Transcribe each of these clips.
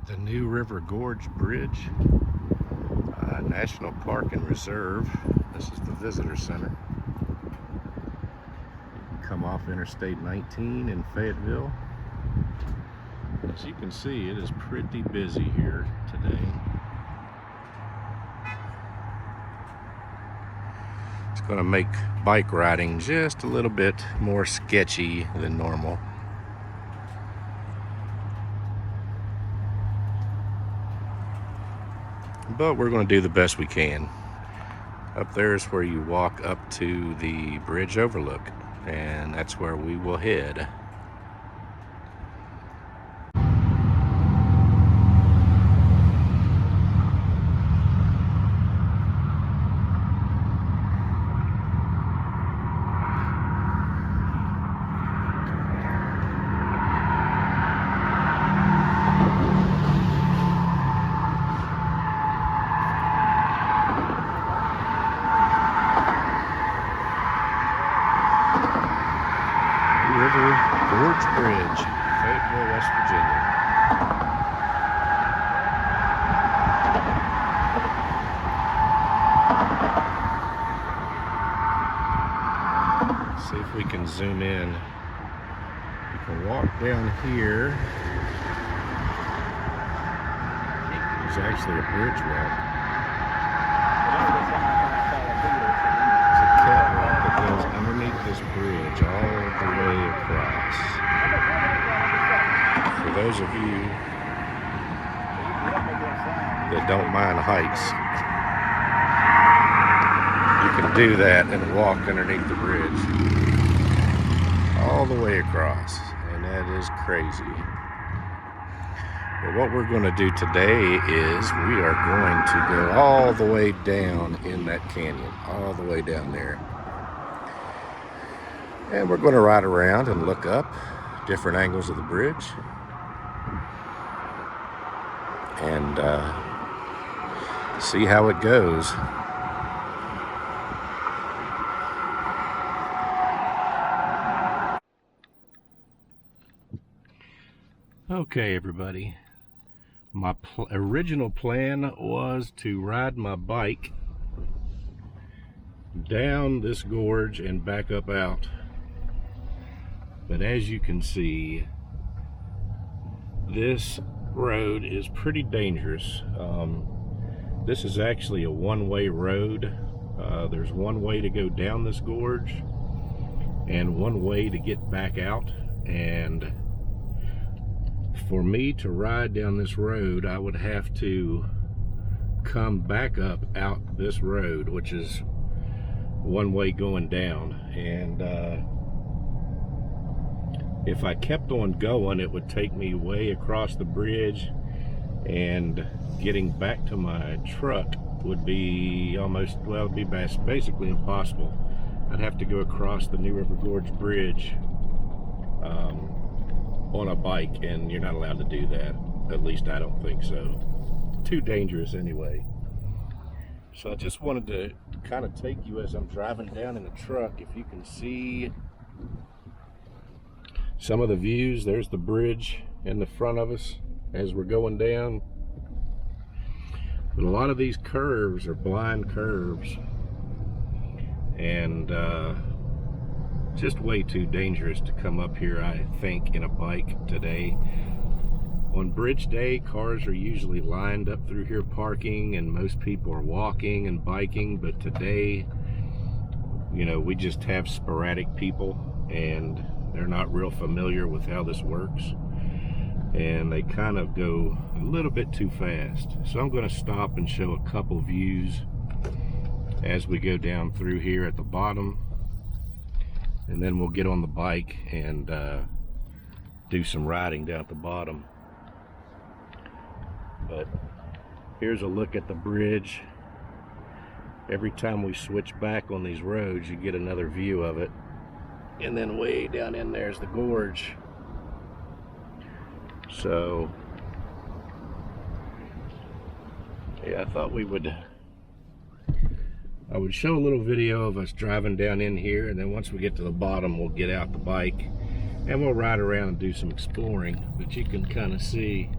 at the New River Gorge Bridge, National Park and Reserve. This is the visitor center. Come off Interstate 19 in Fayetteville. As you can see, it is pretty busy here today. It's going to make bike riding just a little bit more sketchy than normal. But we're going to do the best we can. Up there is where you walk up to the bridge overlook, and that's where we will head. Gorge Bridge, Fayetteville, West Virginia. Let's see if we can zoom in. You can walk down here. There's actually a bridge walk. There's a catwalk that goes underneath this bridge all the way across. For those of you that don't mind heights, you can do that and walk underneath the bridge all the way across, and that is crazy. But what we're going to do today is we are going to go all the way down in that canyon, all the way down there. And we're going to ride around and look up different angles of the bridge and see how it goes. Okay, everybody. My original plan was to ride my bike down this gorge and back up out. But as you can see, this road is pretty dangerous. This is actually a one-way road. There's one way to go down this gorge and one way to get back out. And for me to ride down this road, I would have to come back up out this road, which is one way going down. And if I kept on going, it would take me way across the bridge, and getting back to my truck would be almost, well, it'd be basically impossible. I'd have to go across the New River Gorge Bridge on a bike, and you're not allowed to do that. At least I don't think so. Too dangerous anyway. So I just wanted to kind of take you as I'm driving down in the truck. If you can see some of the views, there's the bridge in the front of us as we're going down. But a lot of these curves are blind curves, and just way too dangerous to come up here, I think, in a bike today. On bridge day, cars are usually lined up through here parking, and most people are walking and biking. But today, you know, we just have sporadic people, and they're not real familiar with how this works, and they kind of go a little bit too fast. So I'm going to stop and show a couple views as we go down through here at the bottom, and then we'll get on the bike and do some riding down at the bottom. But here's a look at the bridge. Every time we switch back on these roads, you get another view of it. And then way down in there's the gorge. So yeah, I thought I would show a little video of us driving down in here, and then once we get to the bottom, we'll get out the bike and we'll ride around and do some exploring. But you can kind of see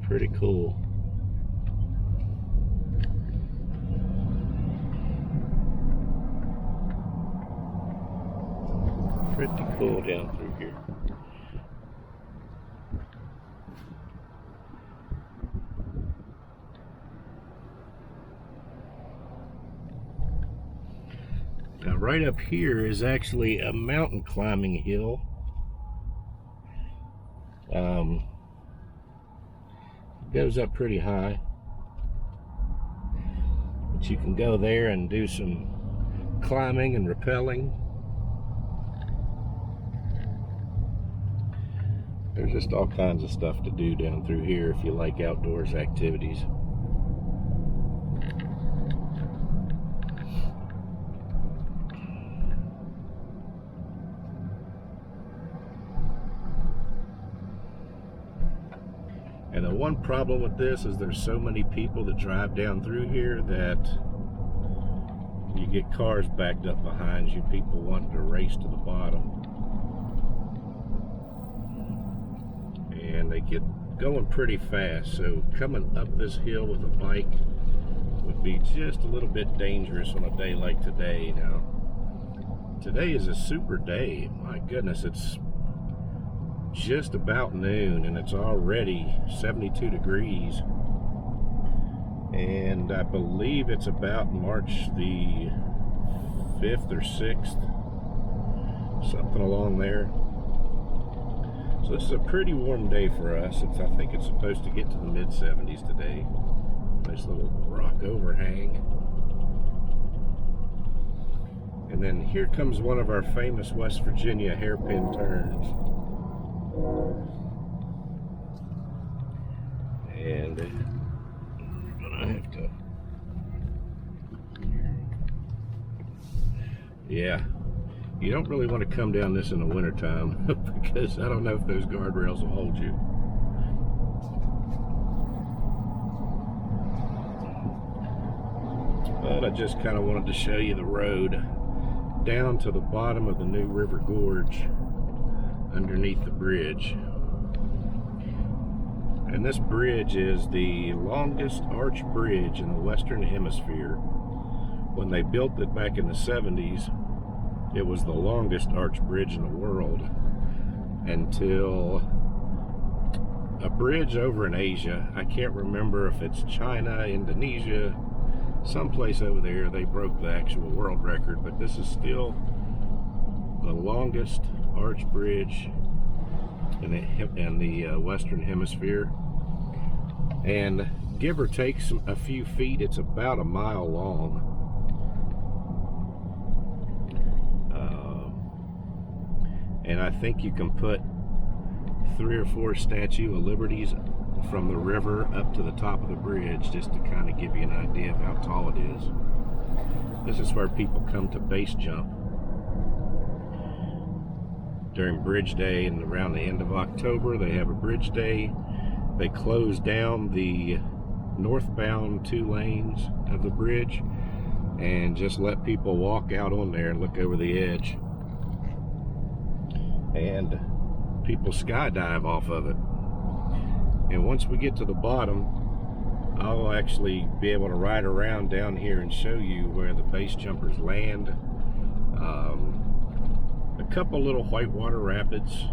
Pretty cool. Pretty cool down through here. Now right up here is actually a mountain climbing hill. Goes up pretty high, but you can go there and do some climbing and rappelling. There's just all kinds of stuff to do down through here if you like outdoors activities. And the one problem with this is there's so many people that drive down through here that you get cars backed up behind you, people wanting to race to the bottom. And they get going pretty fast, so coming up this hill with a bike would be just a little bit dangerous on a day like today. Now, today is a super day. My goodness, it's just about noon and it's already 72 degrees, and I believe it's about March the 5th or 6th, something along there. So this is a pretty warm day for us. I think it's supposed to get to the mid-70s today. Nice little rock overhang. And then here comes one of our famous West Virginia hairpin turns. And I'm gonna have to, yeah, you don't really want to come down this in the wintertime because I don't know if those guardrails will hold you. But I just kind of wanted to show you the road down to the bottom of the New River Gorge underneath the bridge. And this bridge is the longest arch bridge in the Western Hemisphere. When they built it back in the 70s, it was the longest arch bridge in the world until a bridge over in Asia, I can't remember if it's China, Indonesia, someplace over there, they broke the actual world record, but this is still the longest arch bridge in the Western Hemisphere. And give or take a few feet, it's about a mile long. And I think you can put 3 or 4 Statue of Liberties from the river up to the top of the bridge, just to kind of give you an idea of how tall it is. This is where people come to base jump during Bridge Day, and around the end of October they have a Bridge Day. They close down the northbound 2 lanes of the bridge and just let people walk out on there and look over the edge. And people skydive off of it. And once we get to the bottom, I'll actually be able to ride around down here and show you where the base jumpers land. A couple little whitewater rapids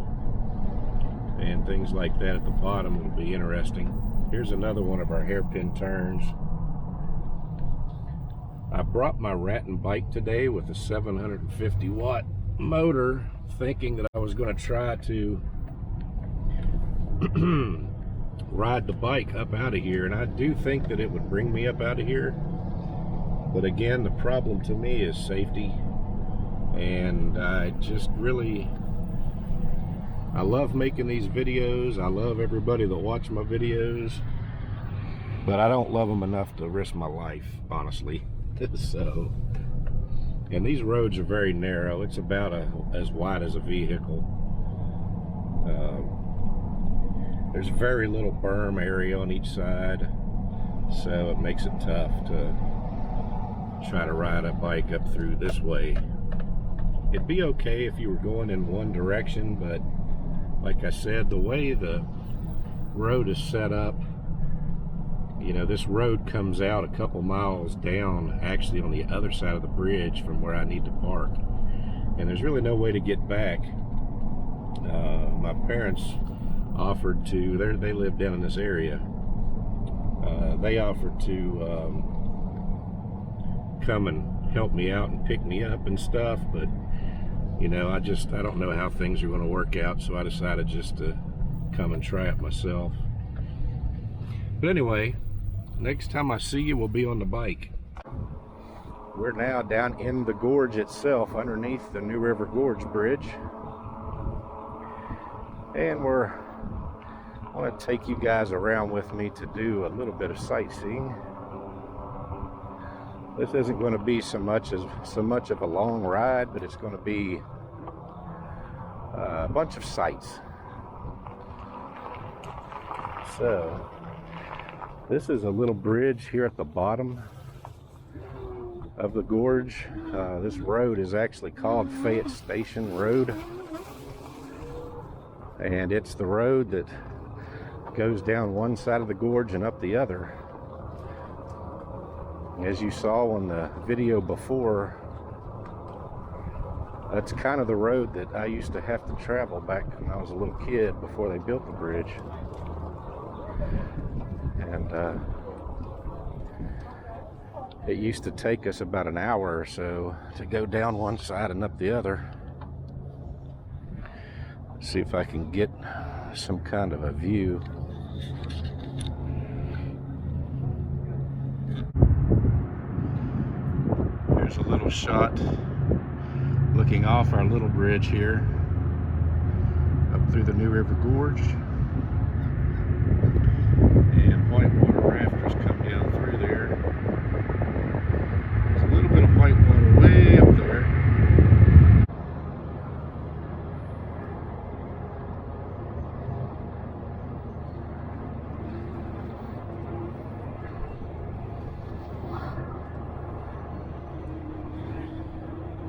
and things like that at the bottom will be interesting. Here's another one of our hairpin turns. I brought my Rattan bike today with a 750 watt motor, thinking that I was going to try to ride the bike up out of here, and I do think that it would bring me up out of here. But again, the problem to me is safety, and I just really, I love making these videos. I love everybody that watch my videos, but I don't love them enough to risk my life, honestly. So, and these roads are very narrow. It's about as wide as a vehicle. There's very little berm area on each side, so it makes it tough to try to ride a bike up through this way. It'd be okay if you were going in one direction, but like I said, the way the road is set up, You know, this road comes out a couple miles down, actually on the other side of the bridge from where I need to park. And there's really no way to get back. My parents offered to, they live down in this area. They offered to come and help me out and pick me up and stuff, but you know, I don't know how things are going to work out, so I decided just to come and try it myself. But anyway, next time I see you, we'll be on the bike. We're now down in the gorge itself, underneath the New River Gorge Bridge. And I want to take you guys around with me to do a little bit of sightseeing. This isn't going to be so much of a long ride, but it's going to be a bunch of sights. So, this is a little bridge here at the bottom of the gorge. This road is actually called Fayette Station Road. And it's the road that goes down one side of the gorge and up the other. As you saw in the video before, that's kind of the road that I used to have to travel back when I was a little kid before they built the bridge. And it used to take us about an hour or so to go down one side and up the other. See if I can get some kind of a view. Here's a little shot looking off our little bridge here up through the New River Gorge. And whitewater rafters come down through there. There's a little bit of whitewater way up there.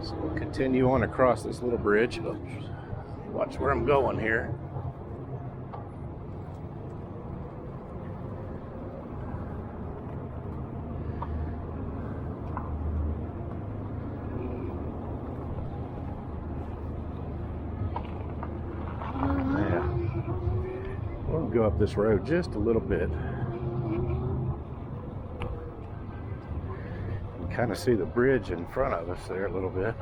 So we'll continue on across this little bridge. Watch where I'm going here. Yeah. We'll go up this road just a little bit. Kind of see the bridge in front of us there a little bit.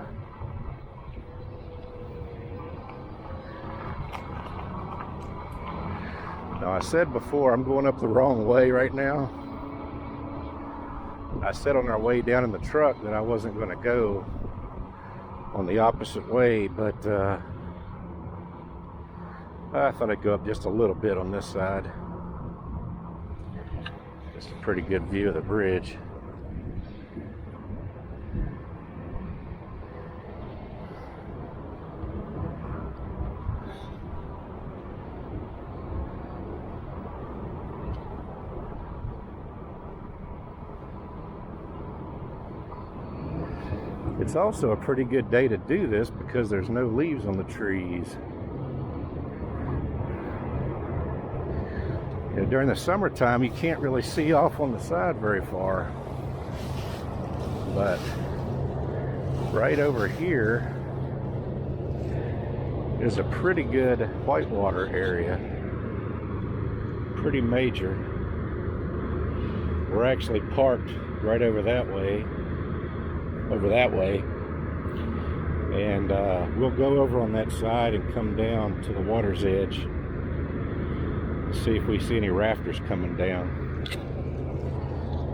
Now I said before, I'm going up the wrong way right now. I said on our way down in the truck that I wasn't going to go on the opposite way, but I thought I'd go up just a little bit on this side. It's a pretty good view of the bridge. It's also a pretty good day to do this because there's no leaves on the trees. You know, during the summertime, you can't really see off on the side very far. But right over here is a pretty good whitewater area. Pretty major. We're actually parked right over that way. And we'll go over on that side and come down to the water's edge, see if we see any rafters coming down.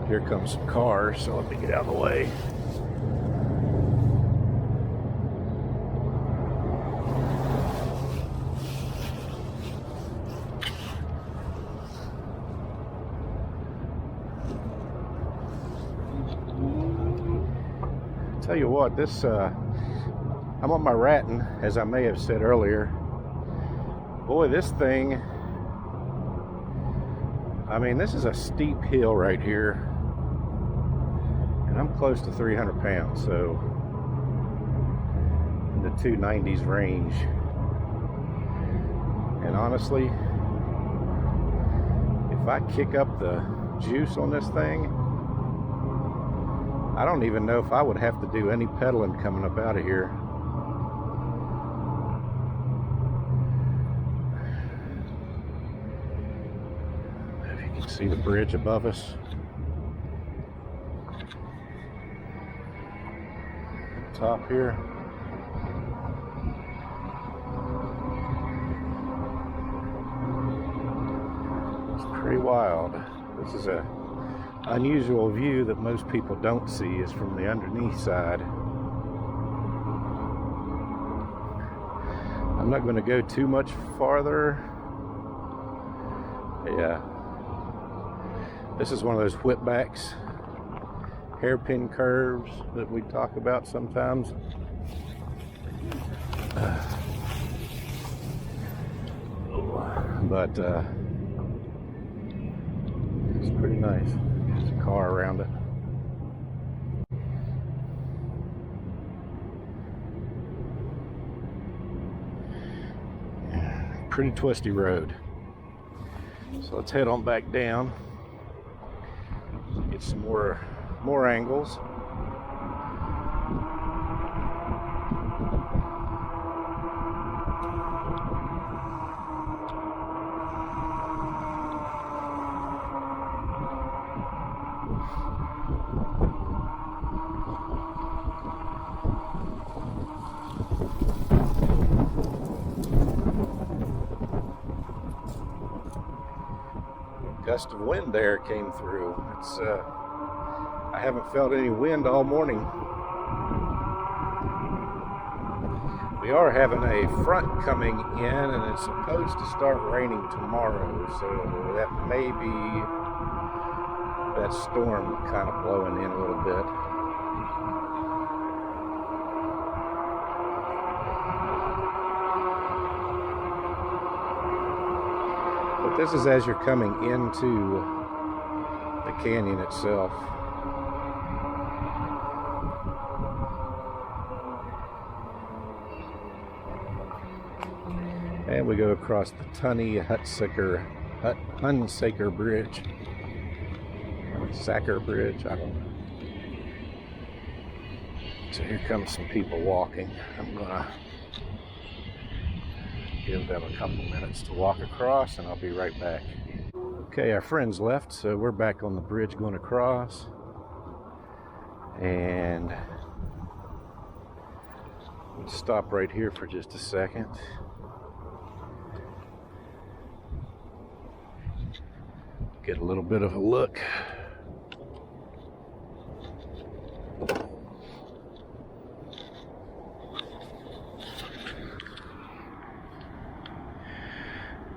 Here comes some cars, so let me get out of the way. Tell you what, this I'm on my ratting, as I may have said earlier. Boy, this thing, I mean, this is a steep hill right here, and I'm close to 300 pounds, so in the 290s range. And honestly, if I kick up the juice on this thing. I don't even know if I would have to do any pedaling coming up out of here. If you can see the bridge above us. Top here. It's pretty wild. This is a unusual view that most people don't see, is from the underneath side. I'm not going to go too much farther. Yeah. This is one of those whipbacks, hairpin curves that we talk about sometimes. But it's pretty nice. There's a car around it. Pretty twisty road. So let's head on back down. Get some more angles. Gust of wind there came through. It's I haven't felt any wind all morning. We are having a front coming in, and it's supposed to start raining tomorrow, so that may be that storm kind of blowing in a little bit. But this is as you're coming into the canyon itself. And we go across the Hunsaker Bridge. Sacker Bridge, I don't know. So here comes some people walking. I'm gonna give them a couple minutes to walk across, and I'll be right back. Okay, our friends left, so we're back on the bridge going across. And let's stop right here for just a second. Get a little bit of a look.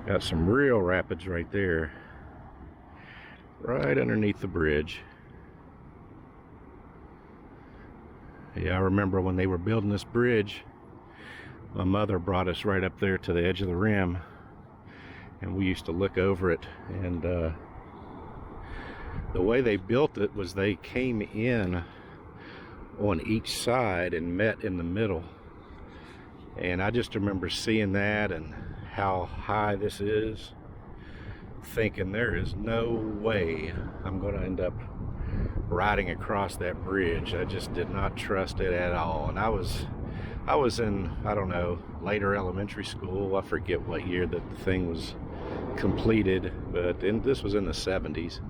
Got some real rapids right there, right underneath the bridge. Yeah, I remember when they were building this bridge, my mother brought us right up there to the edge of the rim, and we used to look over it. And the way they built it was they came in on each side and met in the middle. And I just remember seeing that and how high this is, thinking there is no way I'm going to end up riding across that bridge. I just did not trust it at all. And I was in, I don't know, later elementary school. I forget what year that the thing was completed, but this was in the 70s.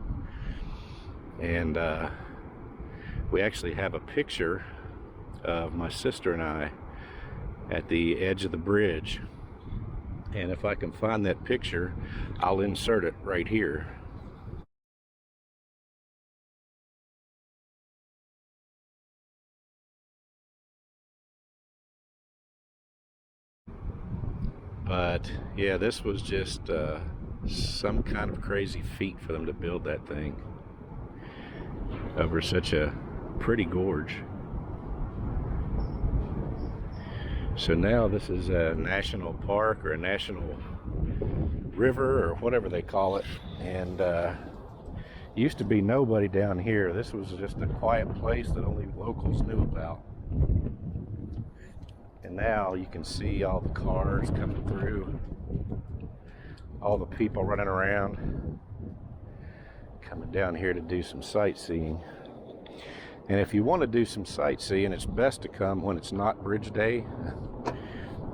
And we actually have a picture of my sister and I at the edge of the bridge. And if I can find that picture, I'll insert it right here. But yeah, this was just some kind of crazy feat for them to build that thing over such a pretty gorge. So now this is a national park or a national river or whatever they call it, and used to be nobody down here. This was just a quiet place that only locals knew about. And now you can see all the cars coming through, all the people running around. coming down here to do some sightseeing. And if you want to do some sightseeing, it's best to come when it's not bridge day,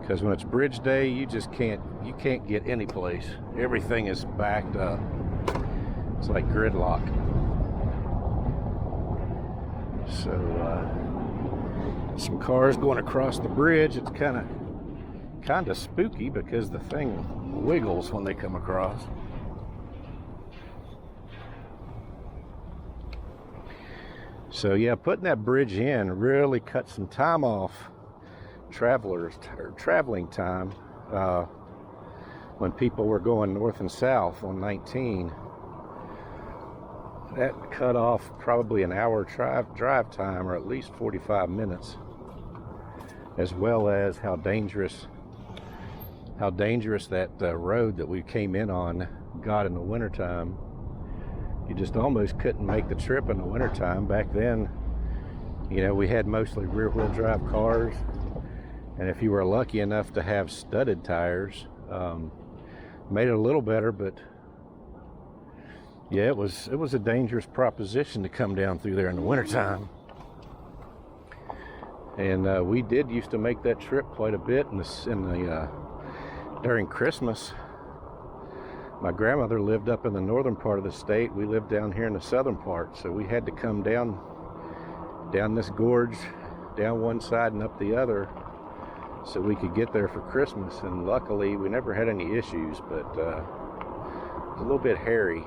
because when it's bridge day, you can't get any place. Everything is backed up. It's like gridlock. So some cars going across the bridge. It's kind of spooky because the thing wiggles when they come across. So yeah, putting that bridge in really cut some time off traveling time when people were going north and south on 19. That cut off probably an hour drive time, or at least 45 minutes, as well as how dangerous that road that we came in on got in the wintertime. You just almost couldn't make the trip in the wintertime. Back then, you know, we had mostly rear-wheel drive cars, and if you were lucky enough to have studded tires, made it a little better. But yeah, it was a dangerous proposition to come down through there in the wintertime. And we did used to make that trip quite a bit during Christmas. My grandmother lived up in the northern part of the state. We lived down here in the southern part, so we had to come down this gorge, down one side and up the other, so we could get there for Christmas. And luckily, we never had any issues, but it was a little bit hairy.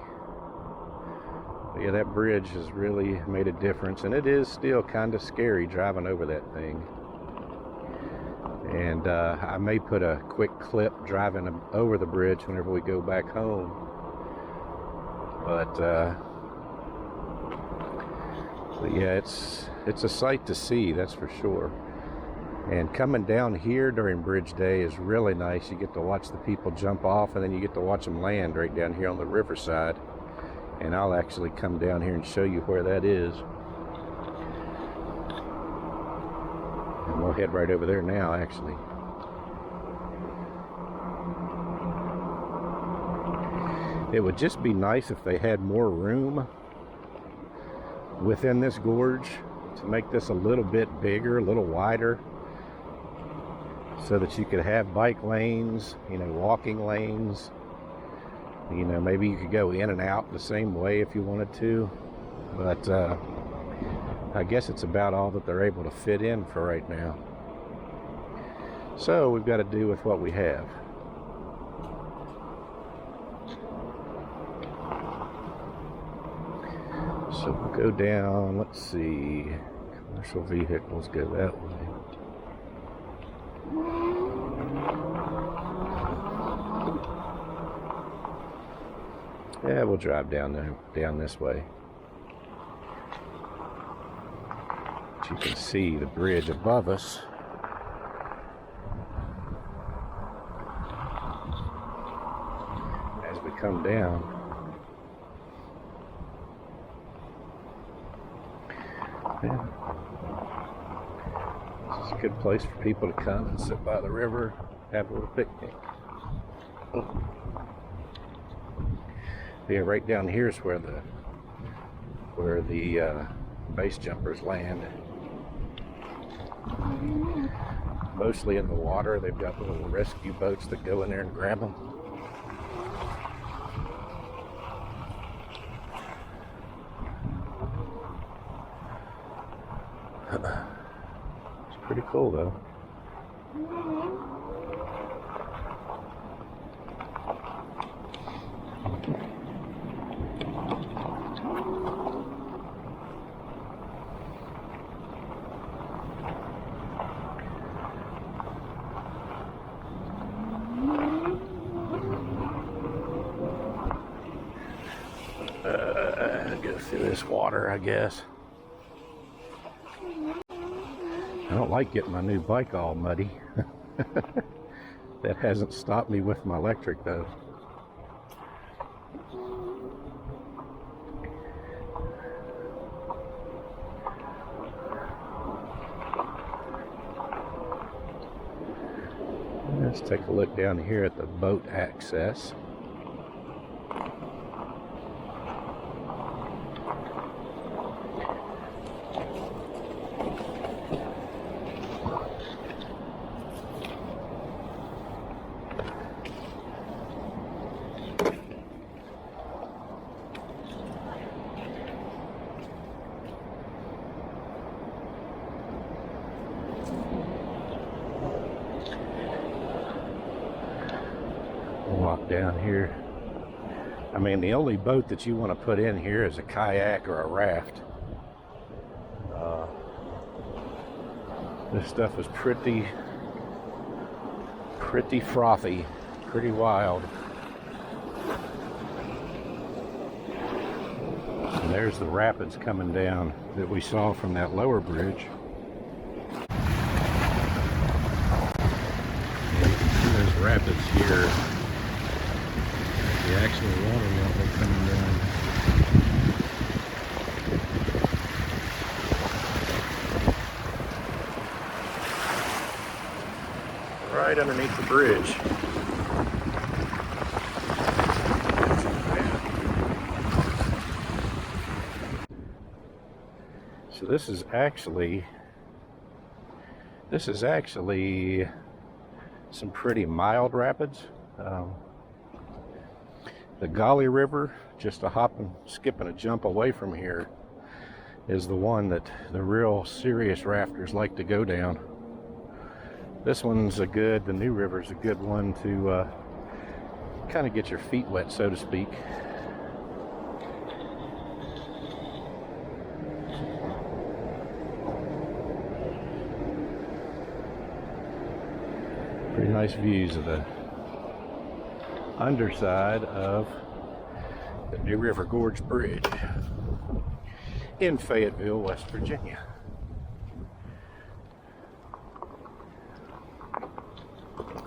But yeah, that bridge has really made a difference, and it is still kind of scary driving over that thing. And I may put a quick clip driving over the bridge whenever we go back home. But yeah, it's a sight to see, that's for sure. And coming down here during bridge day is really nice. You get to watch the people jump off, and then you get to watch them land right down here on the riverside. And I'll actually come down here and show you where that is. And we'll head right over there now, actually. It would just be nice if they had more room within this gorge to make this a little bit bigger, a little wider, so that you could have bike lanes, you know, walking lanes. You know, maybe you could go in and out the same way if you wanted to. But I guess it's about all that they're able to fit in for right now. So we've got to do with what we have. So we'll go down, let's see, commercial vehicles go that way. Yeah, we'll drive down this way. But you can see the bridge above us. As we come down. Yeah. This is a good place for people to come and sit by the river, have a little picnic. Yeah, right down here is where the base jumpers land. Mostly in the water. They've got little rescue boats that go in there and grab them. It's pretty cool though. Go through this water, I guess. I don't like getting my new bike all muddy. That hasn't stopped me with my electric though. Let's take a look down here at the boat access. sidewalk down here. I mean, the only boat that you want to put in here is a kayak or a raft. This stuff is pretty frothy, pretty wild. And there's the rapids coming down that we saw from that lower bridge. And you can see those rapids here. The actual water level coming down. Right underneath the bridge. So this is actually some pretty mild rapids. The Golly River, just a hop and skip and a jump away from here, is the one that the real serious rafters like to go down. This one's the New River's a good one to kind of get your feet wet, so to speak. Pretty nice views of the underside of the New River Gorge Bridge in Fayetteville, West Virginia.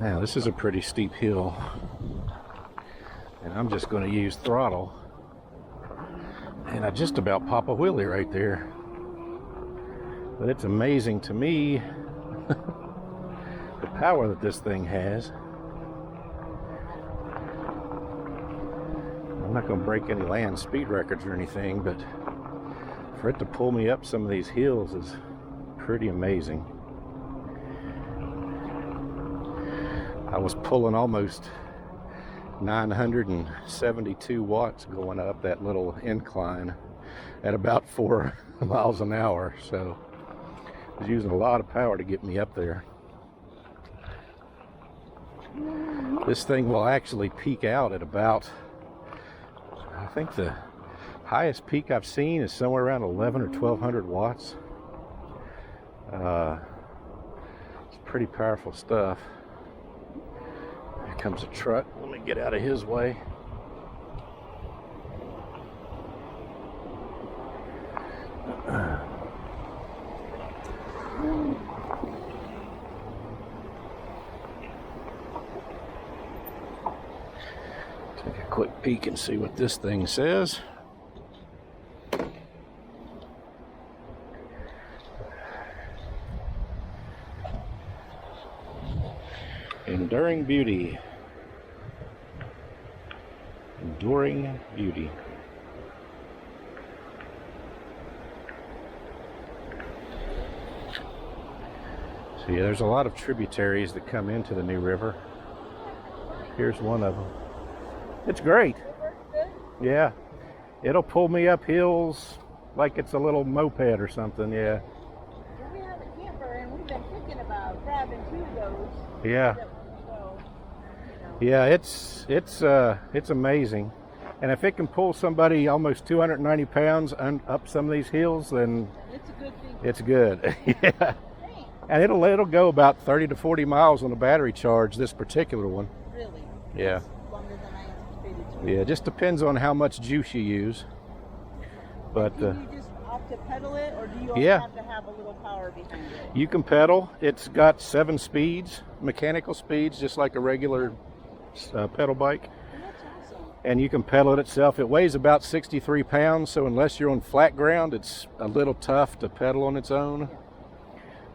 Now this is a pretty steep hill, and I'm just going to use throttle, and I just about pop a wheelie right there. But it's amazing to me the power that this thing has. I'm not going to break any land speed records or anything, but for it to pull me up some of these hills is pretty amazing. I was pulling almost 972 watts going up that little incline at about 4 miles an hour, so I was using a lot of power to get me up there. This thing will actually peak out at about, I think the highest peak I've seen is somewhere around 11 or 1200 watts. It's pretty powerful stuff. Here comes a truck. Let me get out of his way. Take a quick peek and see what this thing says. Enduring beauty. Enduring beauty. So yeah, there's a lot of tributaries that come into the New River. Here's one of them. It's great. Yeah. It'll pull me up hills like it's a little moped or something, yeah. We have a camper and we've been thinking about grabbing 2 of those. Yeah. Yeah, it's amazing. And if it can pull somebody almost 290 pounds up some of these hills, then it's a good thing. It's good. Yeah. And it'll go about 30 to 40 miles on a battery charge, this particular one. Really? Yeah. That's longer than I anticipated. Yeah, it just depends on how much juice you use. But do you just opt to pedal it, or do you also have to have a little power behind it? You can pedal. It's got 7 speeds, mechanical speeds, just like a regular pedal bike. That's awesome. And you can pedal it itself. It weighs about 63 pounds, so unless you're on flat ground, it's a little tough to pedal on its own. Yeah.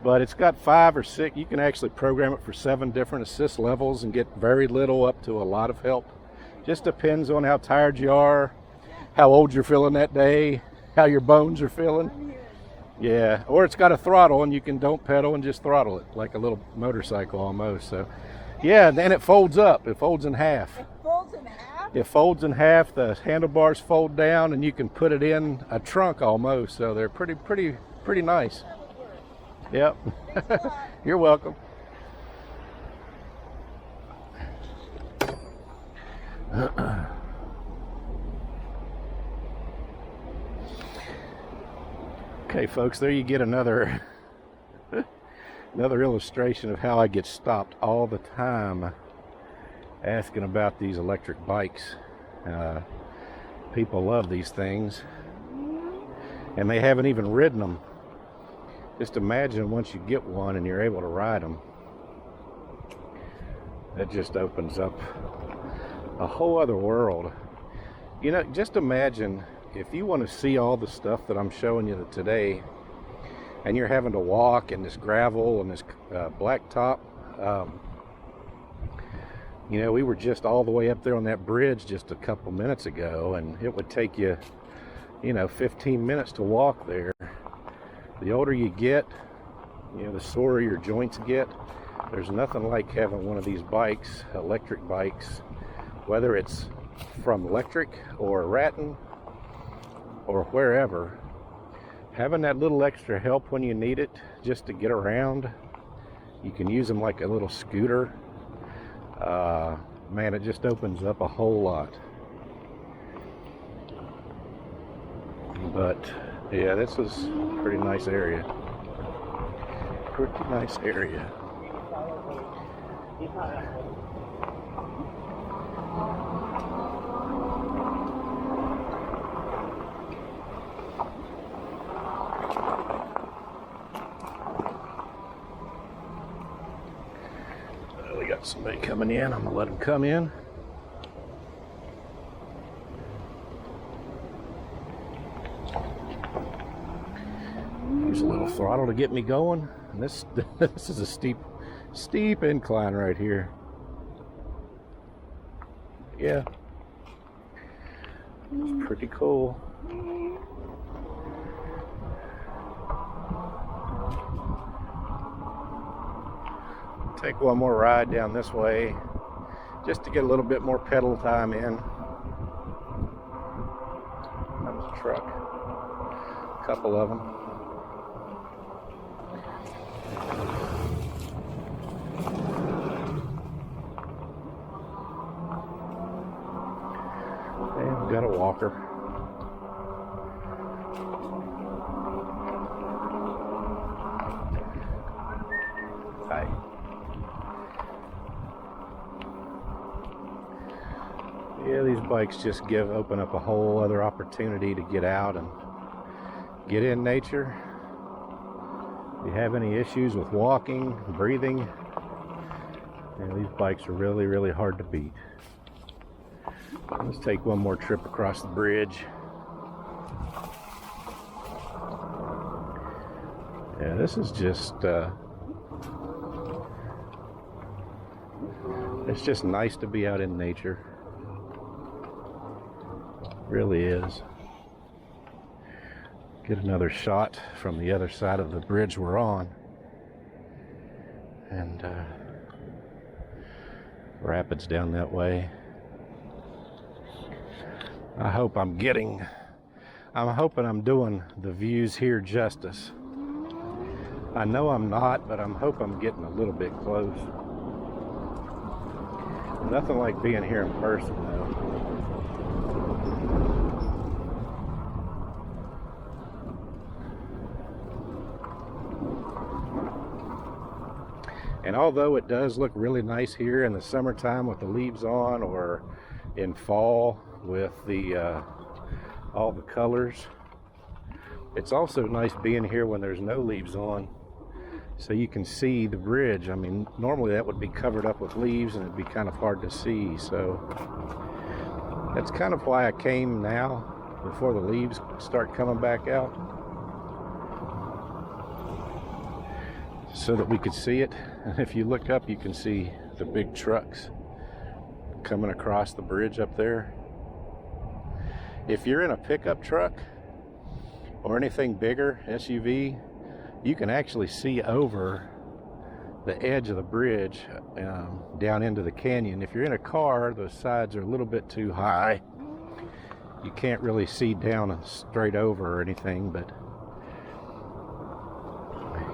But it's got 5 or 6. You can actually program it for 7 different assist levels and get very little up to a lot of help. Just depends on how tired you are, how old you're feeling that day, how your bones are feeling. Yeah, or it's got a throttle and you can don't pedal and just throttle it like a little motorcycle almost. So yeah, then it folds up. It folds in half. It folds in half? It folds in half. The handlebars fold down and you can put it in a trunk almost. So they're pretty nice. Yep. You're welcome. Okay, folks, there you get another illustration of how I get stopped all the time asking about these electric bikes. People love these things, and they haven't even ridden them. Just imagine once you get one and you're able to ride them. That just opens up a whole other world. You know, just imagine if you want to see all the stuff that I'm showing you today, and you're having to walk in this gravel and this blacktop. You know, we were just all the way up there on that bridge just a couple minutes ago, and it would take you, you know, 15 minutes to walk there. The older you get, you know, the sorer your joints get. There's nothing like having one of these bikes, electric bikes, whether it's from Electric or Rattan or wherever. Having that little extra help when you need it, just to get around. You can use them like a little scooter. Man, it just opens up a whole lot. But yeah, this is a pretty nice area. Pretty nice area. We got somebody coming in. I'm gonna let them come in. Use a little throttle to get me going. And this is a steep incline right here. Yeah, it's pretty cool. Take one more ride down this way just to get a little bit more pedal time in. Comes a truck, a couple of them. And we've got a walker. Hi. Yeah, these bikes just open up a whole other opportunity to get out and get in nature. If you have any issues with walking, breathing, these bikes are really, really hard to beat. Let's take one more trip across the bridge. Yeah, this is just, it's just nice to be out in nature. Really is. Get another shot from the other side of the bridge we're on, and rapids down that way. I'm hoping I'm doing the views here justice. I know I'm not, but I hope I'm getting a little bit close. Nothing like being here in person though. And although it does look really nice here in the summertime with the leaves on, or in fall with the all the colors, it's also nice being here when there's no leaves on, so you can see the bridge. I mean, normally that would be covered up with leaves and it'd be kind of hard to see, so that's kind of why I came now, before the leaves start coming back out, so that we could see it. And if you look up, you can see the big trucks coming across the bridge up there. If you're in a pickup truck or anything bigger, SUV, you can actually see over the edge of the bridge down into the canyon. If you're in a car, those sides are a little bit too high. You can't really see down and straight over or anything, but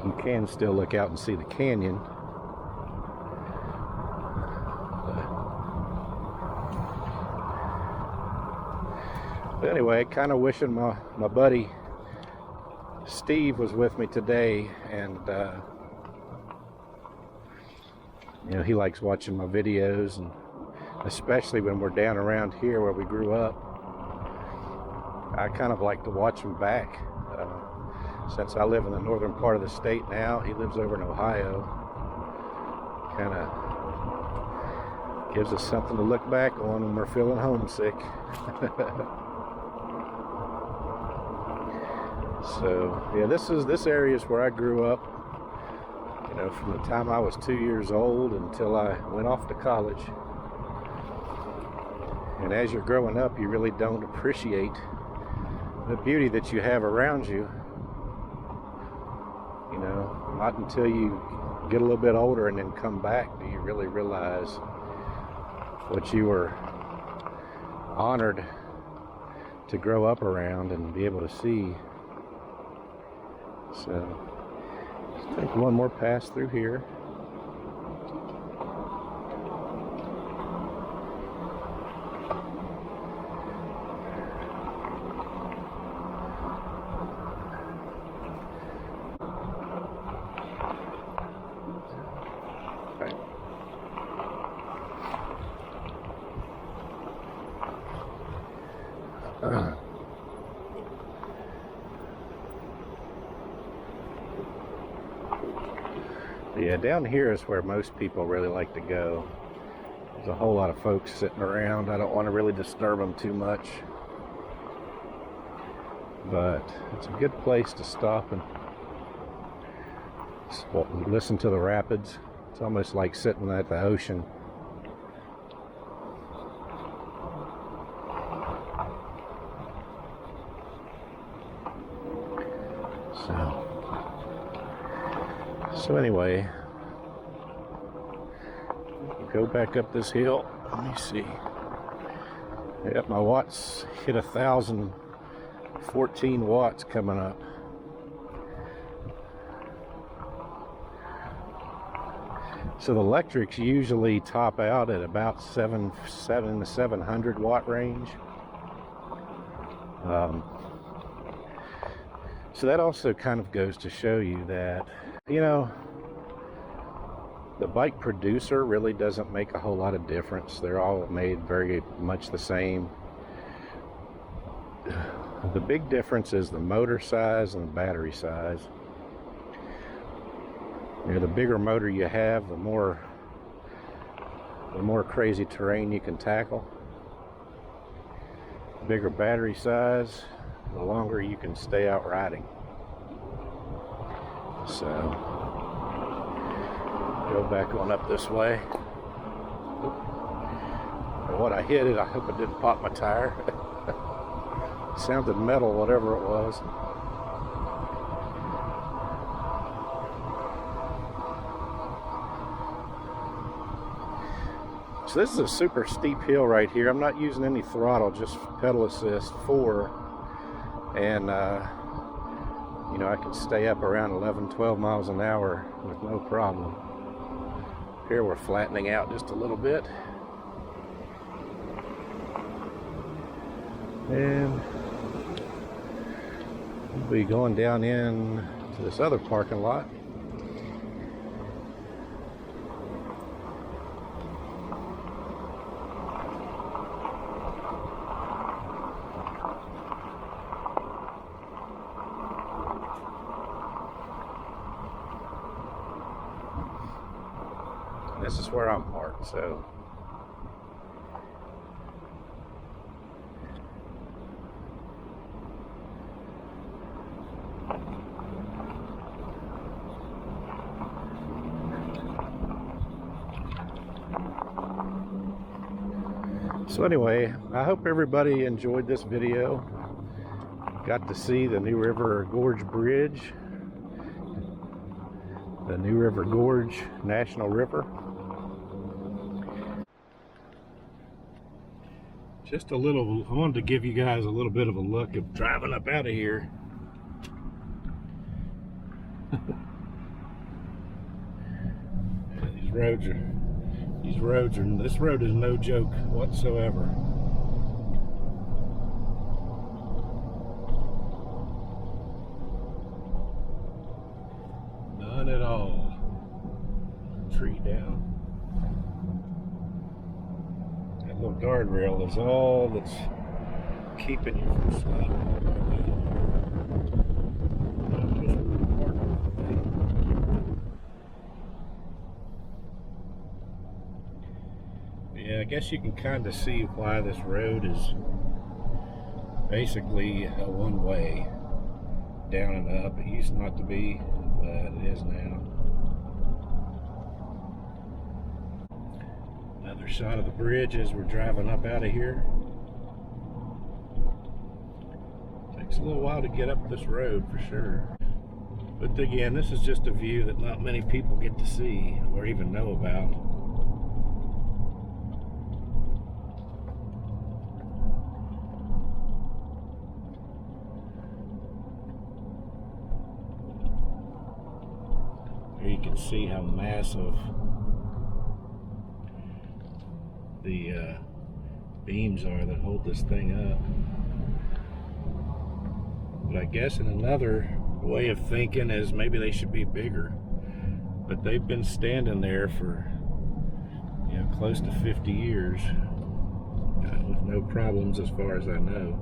you can still look out and see the canyon. But anyway, kind of wishing my buddy Steve was with me today, and you know, he likes watching my videos, and especially when we're down around here where we grew up, I kind of like to watch him back. Since I live in the northern part of the state now, he lives over in Ohio. Kind of gives us something to look back on when we're feeling homesick. So yeah, this area is where I grew up. You know, from the time I was 2 years old until I went off to college. And as you're growing up, you really don't appreciate the beauty that you have around you. You know, not until you get a little bit older and then come back do you really realize what you were honored to grow up around and be able to see. So, let's take one more pass through here. Yeah, down here is where most people really like to go. There's a whole lot of folks sitting around. I don't want to really disturb them too much. But it's a good place to stop and listen to the rapids. It's almost like sitting at the ocean. So anyway, go back up this hill. Let me see. Yep, my watts hit 1,014 watts coming up. So the electrics usually top out at about 700 watt range. So that also kind of goes to show you that, you know, the bike producer really doesn't make a whole lot of difference. They're all made very much the same. The big difference is the motor size and the battery size. You know, the bigger motor you have, the more crazy terrain you can tackle. The bigger battery size, the longer you can stay out riding. So, go back on up this way. And what I hit it, I hope it didn't pop my tire. It sounded metal, whatever it was. So this is a super steep hill right here. I'm not using any throttle, just pedal assist 4. And you know, I can stay up around 11-12 miles an hour with no problem. Here we're flattening out just a little bit. And we'll be going down in to this other parking lot. This is where I'm parked, so anyway, I hope everybody enjoyed this video. Got to see the New River Gorge Bridge, the New River Gorge National River. Just a little, I wanted to give you guys a little bit of a look of driving up out of here. This road is no joke whatsoever. None at all. Tree down. That little guardrail is all that's keeping you from sliding. Yeah, I guess you can kind of see why this road is basically a one-way, down and up. It used not to be, but it is now. Another shot of the bridge as we're driving up out of here. Takes a little while to get up this road for sure. But again, this is just a view that not many people get to see or even know about. Here you can see how massive the beams are that hold this thing up. But I guess in another way of thinking is maybe they should be bigger. But they've been standing there for, you know, close to 50 years with no problems as far as I know.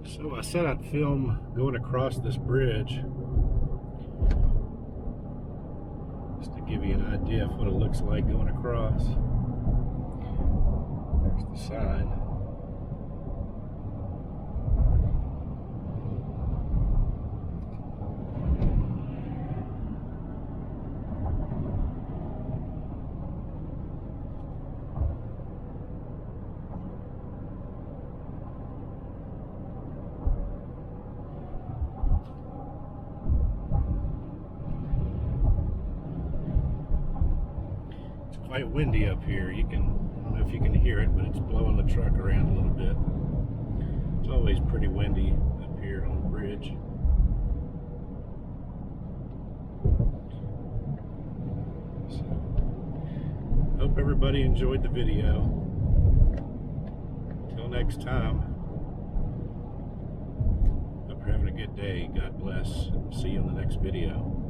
So I said I'd film going across this bridge just to give you an idea of what it looks like going across. There's the sign. Quite windy up here. I don't know if you can hear it, but it's blowing the truck around a little bit. It's always pretty windy up here on the bridge. So, hope everybody enjoyed the video. Until next time, hope you're having a good day. God bless. See you in the next video.